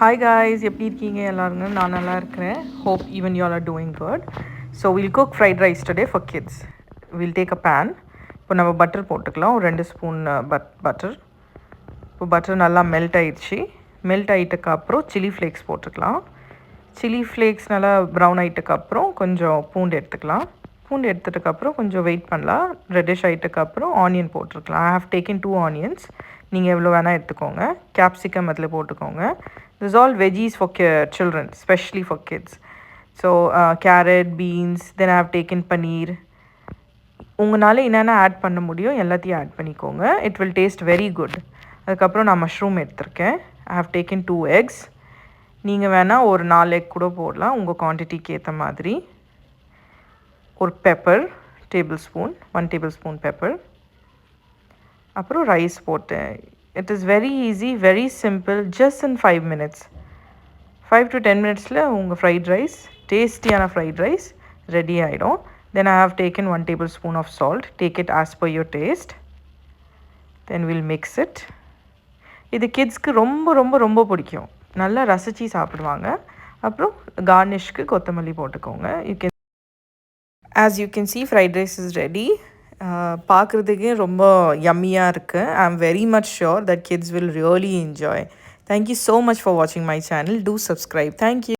Hi guys, எப்படி இருக்கீங்க எல்லாருங்க? நான் நல்லா இருக்கிறேன். Hope even you all are doing good. So we'll cook fried rice today for kids. We'll take a pan. இப்போ நம்ம பட்டர் போட்டுக்கலாம். ஒரு 2 ஸ்பூன் பட்டர். இப்போ பட்டர் நல்லா மெல்ட் ஆயிடுச்சு. மெல்ட் ஆகிட்டக்கு அப்புறம் சில்லி ஃப்ளேக்ஸ் போட்டுக்கலாம். சில்லி ஃப்ளேக்ஸ் நல்லா ப்ரௌன் ஆகிட்டக்கு அப்புறம் கொஞ்சம் பூண்டு எடுத்துக்கலாம். பூண்டு எடுத்துட்டதுக்கப்புறம் கொஞ்சம் வெயிட் பண்ணலாம். ரெட்டிஷ் ஆகிட்டதுக்கப்புறம் ஆனியன் போட்டிருக்கலாம். I have taken 2 onions. நீங்கள் எவ்வளோ வேணால் எடுத்துக்கோங்க. கேப்சிகம் அதில் போட்டுக்கோங்க. This is all veggies for children, especially for kids. So carrot, beans, then I have taken paneer. உங்களால் என்னென்ன ஆட் பண்ண முடியும் எல்லாத்தையும் ஆட் பண்ணிக்கோங்க. It will taste very good. அதுக்கப்புறம் நான் மஷ்ரூம் எடுத்திருக்கேன். I have taken 2 eggs. நீங்கள் வேணால் ஒரு 4 எக் கூட போடலாம் உங்கள் குவான்டிட்டிக்கு ஏற்ற மாதிரி. ஒரு pepper one table spoon pepper. அப்புறம் ரைஸ் போட்டேன். It is very easy, very simple, just in 5 minutes. 5 to 10 minutes உங்கள் ஃப்ரைட் ரைஸ், டேஸ்டியான ஃப்ரைட் ரைஸ் ரெடி ஆகிடும். Then I have taken 1 tablespoon of salt. Take it as per your taste. Then we'll mix it. இது கிட்ஸ்க்கு ரொம்ப ரொம்ப ரொம்ப பிடிக்கும். நல்லா ரசித்து சாப்பிடுவாங்க. அப்புறம் கார்னிஷ்க்கு கொத்தமல்லி போட்டுக்கோங்க. As you can see, fried rice is ready. பார்க்குறதுக்கே ரொம்ப யம்மியாக இருக்குது. I am very much sure that kids will really enjoy. Thank you so much for watching my channel. Do subscribe. Thank you.